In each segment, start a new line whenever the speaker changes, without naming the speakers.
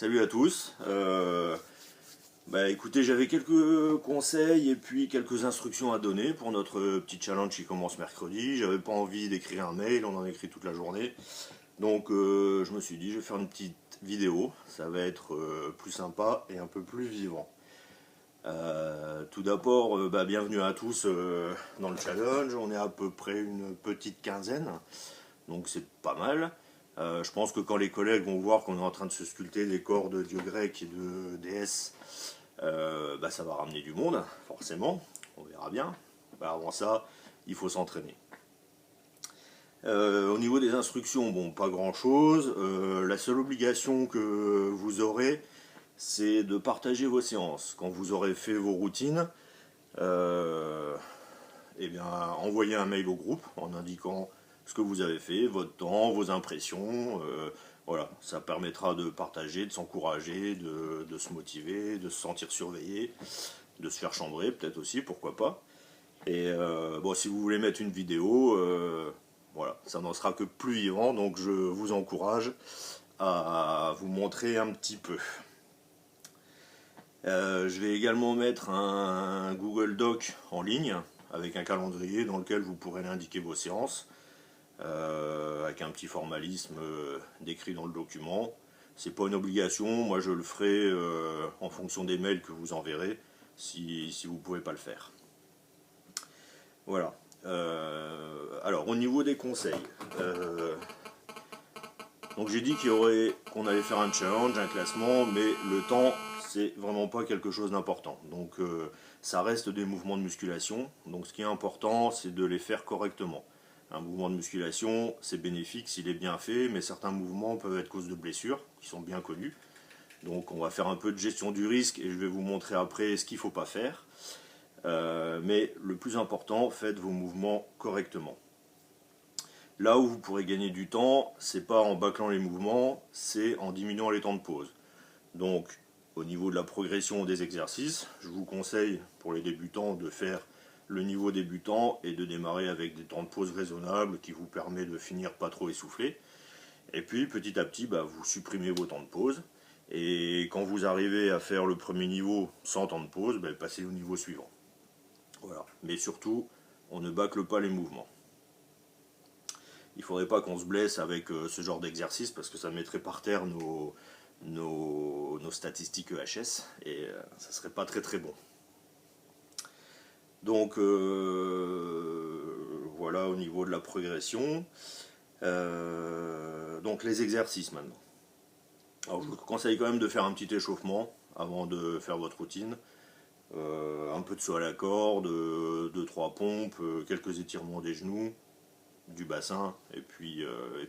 Salut à tous. Écoutez, j'avais quelques conseils et puis quelques instructions à donner pour notre petit challenge qui commence mercredi. J'avais pas envie d'écrire un mail, on en écrit toute la journée. Donc je me suis dit, je vais faire une petite vidéo. Ça va être plus sympa et un peu plus vivant. Tout d'abord, bienvenue à tous dans le challenge. On est à peu près une petite quinzaine, donc c'est pas mal. Je pense que quand les collègues vont voir qu'on est en train de se sculpter des corps de dieux grecs et de déesses, ça va ramener du monde, forcément. On verra bien. Avant ça, il faut s'entraîner. Au niveau des instructions, bon, pas grand chose. La seule obligation que vous aurez, c'est de partager vos séances. Quand vous aurez fait vos routines, envoyez un mail au groupe en indiquant ce que vous avez fait, votre temps, vos impressions. Voilà, ça permettra de partager, de s'encourager, de se motiver, de se sentir surveillé, de se faire chambrer peut-être aussi, pourquoi pas. Et si vous voulez mettre une vidéo, voilà, ça n'en sera que plus vivant, donc je vous encourage à vous montrer un petit peu. Je vais également mettre un Google Doc en ligne avec un calendrier dans lequel vous pourrez indiquer vos séances avec un petit formalisme décrit dans le document. C'est pas une obligation, moi je le ferai en fonction des mails que vous enverrez si vous pouvez pas le faire. Voilà. Alors au niveau des conseils, donc j'ai dit qu'on allait faire un challenge, un classement, mais le temps c'est vraiment pas quelque chose d'important. Donc ça reste des mouvements de musculation. Donc ce qui est important, c'est de les faire correctement. Un mouvement de musculation, c'est bénéfique s'il est bien fait, mais certains mouvements peuvent être cause de blessures, qui sont bien connus. Donc on va faire un peu de gestion du risque et je vais vous montrer après ce qu'il ne faut pas faire. Mais le plus important, faites vos mouvements correctement. Là où vous pourrez gagner du temps, c'est pas en bâclant les mouvements, c'est en diminuant les temps de pause. Donc au niveau de la progression des exercices, je vous conseille pour les débutants de faire le niveau débutant et de démarrer avec des temps de pause raisonnables qui vous permet de finir pas trop essoufflé. Et puis petit à petit, vous supprimez vos temps de pause. Et quand vous arrivez à faire le premier niveau sans temps de pause, passez au niveau suivant. Voilà. Mais surtout, on ne bâcle pas les mouvements. Il ne faudrait pas qu'on se blesse avec ce genre d'exercice parce que ça mettrait par terre nos statistiques EHS et ça serait pas très très bon. Donc voilà au niveau de la progression. Donc les exercices maintenant. Alors je vous conseille quand même de faire un petit échauffement avant de faire votre routine. Un peu de saut à la corde, 2-3 pompes, quelques étirements des genoux, du bassin, et puis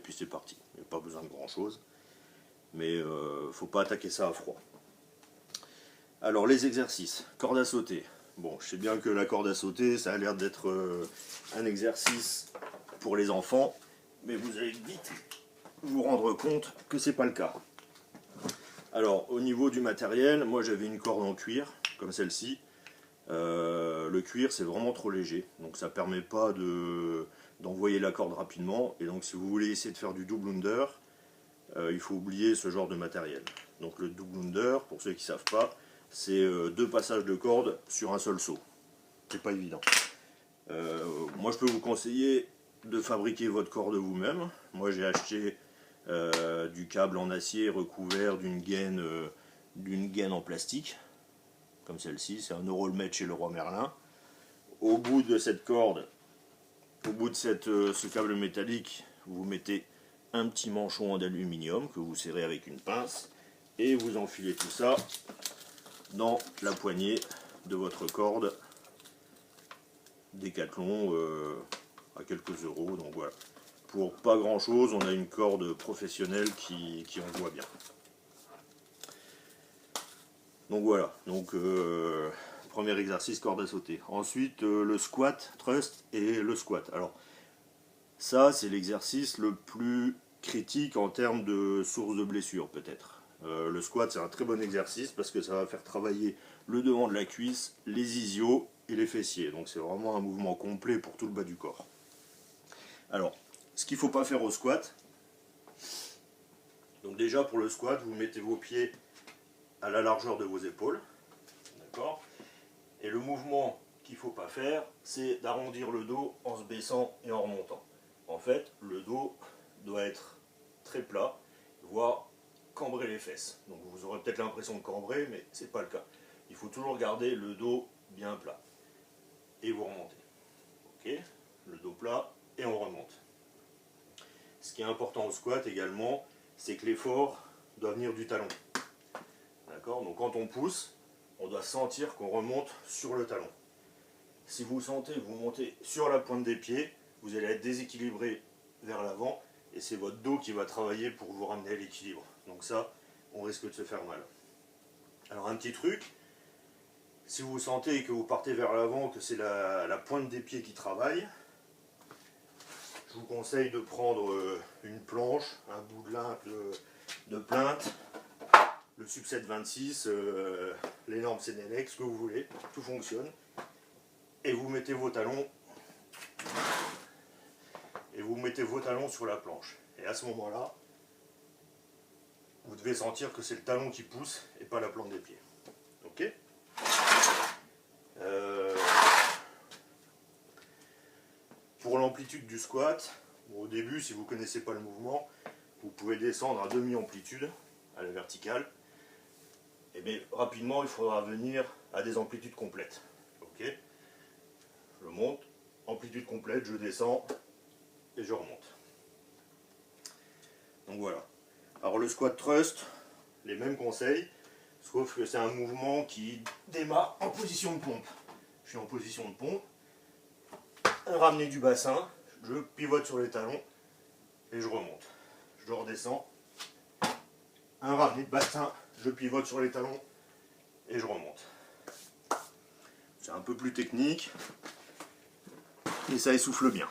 c'est parti. Il n'y a pas besoin de grand chose. Mais faut pas attaquer ça à froid. Alors les exercices, corde à sauter. Bon, je sais bien que la corde à sauter, ça a l'air d'être un exercice pour les enfants, mais vous allez vite vous rendre compte que c'est pas le cas. Alors au niveau du matériel, moi j'avais une corde en cuir, comme celle-ci. Le cuir c'est vraiment trop léger, donc ça permet pas d'envoyer la corde rapidement, et donc si vous voulez essayer de faire du double under, il faut oublier ce genre de matériel. Donc le double under, pour ceux qui ne savent pas, c'est 2 passages de corde sur un seul saut. C'est pas évident. Moi je peux vous conseiller de fabriquer votre corde vous-même. Moi j'ai acheté du câble en acier recouvert d'une gaine en plastique, comme celle-ci, c'est un euro le mètre chez Leroy Merlin. Au bout de cette corde, au bout de ce câble métallique, vous mettez un petit manchon en aluminium que vous serrez avec une pince et vous enfilez tout ça dans la poignée de votre corde Décathlon à quelques euros. Donc voilà, pour pas grand chose, on a une corde professionnelle qui envoie bien. Donc voilà, premier exercice, corde à sauter. Ensuite le squat, thrust et le squat. Alors ça c'est l'exercice le plus critique en termes de source de blessure peut-être. Le squat c'est un très bon exercice parce que ça va faire travailler le devant de la cuisse, les ischios et les fessiers. Donc c'est vraiment un mouvement complet pour tout le bas du corps. Alors, ce qu'il ne faut pas faire au squat, Donc déjà pour le squat, vous mettez vos pieds à la largeur de vos épaules. D'accord. Et le mouvement qu'il ne faut pas faire, c'est d'arrondir le dos en se baissant et en remontant. En fait, le dos doit être très plat, voire cambrer les fesses. Donc vous aurez peut-être l'impression de cambrer, mais ce n'est pas le cas. Il faut toujours garder le dos bien plat. Et vous remontez. Ok, le dos plat et on remonte. Ce qui est important au squat également, c'est que l'effort doit venir du talon. D'accord. Donc quand on pousse, on doit sentir qu'on remonte sur le talon. Si vous sentez que vous montez sur la pointe des pieds, vous allez être déséquilibré vers l'avant et c'est votre dos qui va travailler pour vous ramener à l'équilibre. Donc ça, on risque de se faire mal. Alors un petit truc, si vous sentez que vous partez vers l'avant, que c'est la pointe des pieds qui travaille, je vous conseille de prendre une planche, un bout de plinthe, le Subset 26, l'énorme Senelec, ce que vous voulez, tout fonctionne. Et vous mettez vos talons sur la planche. Et à ce moment-là, vous devez sentir que c'est le talon qui pousse et pas la plante des pieds. Ok. Pour l'amplitude du squat, bon, au début, si vous ne connaissez pas le mouvement, vous pouvez descendre à demi-amplitude, à la verticale. Et bien rapidement, il faudra venir à des amplitudes complètes. Ok. Je monte, amplitude complète, je descends et je remonte. Donc voilà. Alors le squat thrust, les mêmes conseils, sauf que c'est un mouvement qui démarre en position de pompe. Je suis en position de pompe, un ramené du bassin, je pivote sur les talons et je remonte. Je redescends, un ramené de bassin, je pivote sur les talons et je remonte. C'est un peu plus technique, et ça essouffle bien.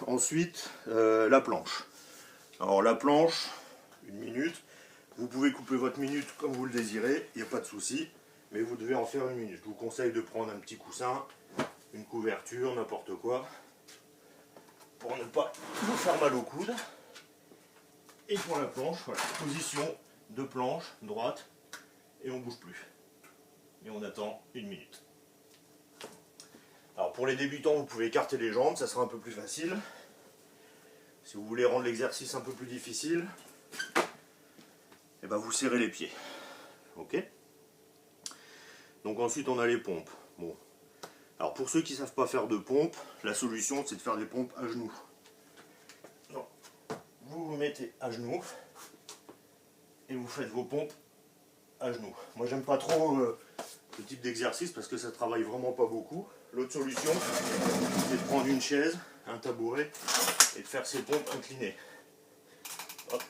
Ensuite, la planche. Alors la planche, 1 minute, vous pouvez couper votre minute comme vous le désirez, il n'y a pas de souci, mais vous devez en faire 1 minute. Je vous conseille de prendre un petit coussin, une couverture, n'importe quoi, pour ne pas vous faire mal au coude. Et pour la planche, voilà, position de planche, droite, et on ne bouge plus. Et on attend 1 minute. Alors pour les débutants, vous pouvez écarter les jambes, ça sera un peu plus facile. Si vous voulez rendre l'exercice un peu plus difficile, et ben vous serrez les pieds. Ok. Donc ensuite on a les pompes. Bon. Alors pour ceux qui ne savent pas faire de pompes, la solution c'est de faire des pompes à genoux. Donc, vous vous mettez à genoux et vous faites vos pompes à genoux. Moi j'aime pas trop ce type d'exercice parce que ça travaille vraiment pas beaucoup. L'autre solution c'est de prendre une chaise, un tabouret et de faire ces pompes inclinées. Hop.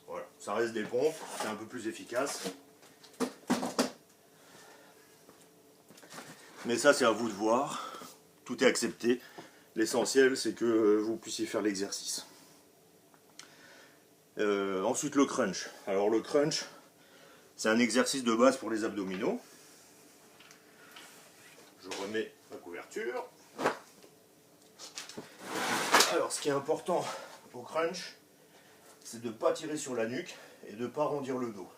Voilà, ça reste des pompes, c'est un peu plus efficace. Mais ça c'est à vous de voir, tout est accepté. L'essentiel c'est que vous puissiez faire l'exercice. Ensuite le crunch. Alors le crunch, c'est un exercice de base pour les abdominaux. Je remets ma couverture. Alors ce qui est important au crunch, c'est de ne pas tirer sur la nuque et de ne pas arrondir le dos.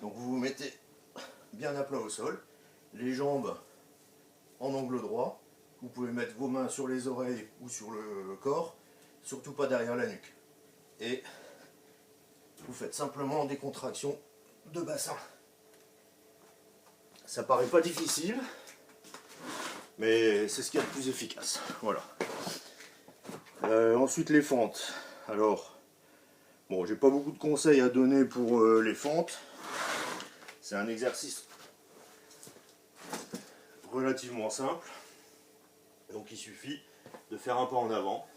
Donc vous vous mettez bien à plat au sol, les jambes en angle droit. Vous pouvez mettre vos mains sur les oreilles ou sur le corps, surtout pas derrière la nuque. Et vous faites simplement des contractions de bassin. Ça paraît pas difficile, mais c'est ce qu'il y a de plus efficace. Voilà. Ensuite les fentes. Alors, bon, j'ai pas beaucoup de conseils à donner pour les fentes. C'est un exercice relativement simple. Donc il suffit de faire un pas en avant,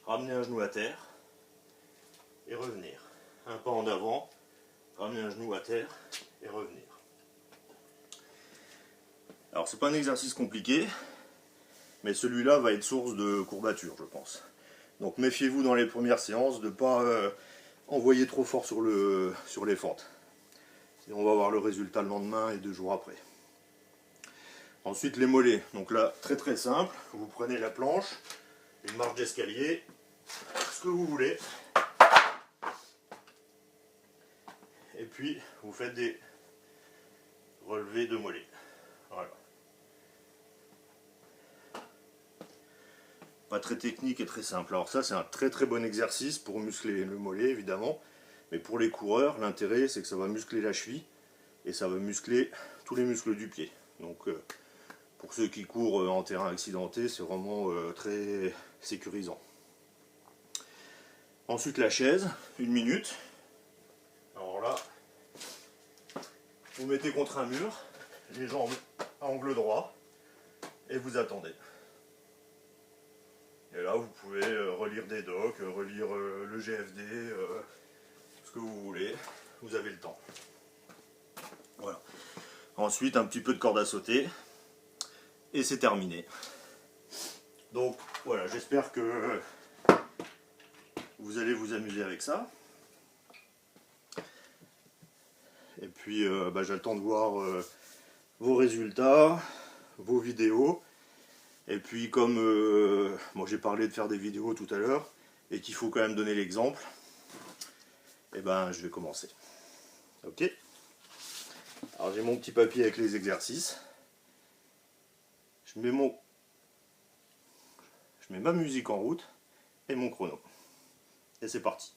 ramener un genou à terre et revenir. Un pas en avant, ramener un genou à terre et revenir. Alors c'est pas un exercice compliqué, mais celui-là va être source de courbatures, je pense. Donc méfiez-vous dans les premières séances de ne pas envoyer trop fort sur les fentes. Sinon on va voir le résultat le lendemain et 2 jours après. Ensuite les mollets. Donc là, très simple, vous prenez la planche, une marche d'escalier, ce que vous voulez. Et puis vous faites des relevés de mollets. Voilà. Pas très technique et très simple. Alors ça c'est un très très bon exercice pour muscler le mollet évidemment. Mais pour les coureurs, l'intérêt c'est que ça va muscler la cheville et ça va muscler tous les muscles du pied. Donc pour ceux qui courent en terrain accidenté, c'est vraiment très sécurisant. Ensuite la chaise, 1 minute. Alors là, vous mettez contre un mur, les jambes à angle droit, et vous attendez. Et là vous pouvez relire des docs, relire le GFD, ce que vous voulez, vous avez le temps. Voilà. Ensuite un petit peu de corde à sauter, et c'est terminé. Donc voilà, j'espère que vous allez vous amuser avec ça. Et puis j'ai le temps de voir vos résultats, vos vidéos. Et puis comme moi j'ai parlé de faire des vidéos tout à l'heure et qu'il faut quand même donner l'exemple, et je vais commencer. Ok. Alors j'ai mon petit papier avec les exercices. Je mets ma musique en route et mon chrono. Et c'est parti.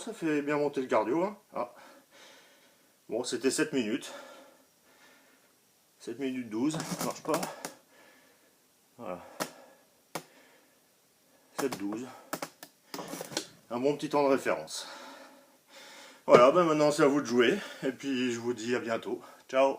ça fait bien monter le cardio. Hein. Ah. Bon, c'était 7 minutes. 7 minutes 12, ça marche pas. Voilà. 7-12. Un bon petit temps de référence. Voilà, ben maintenant c'est à vous de jouer. Et puis je vous dis à bientôt. Ciao!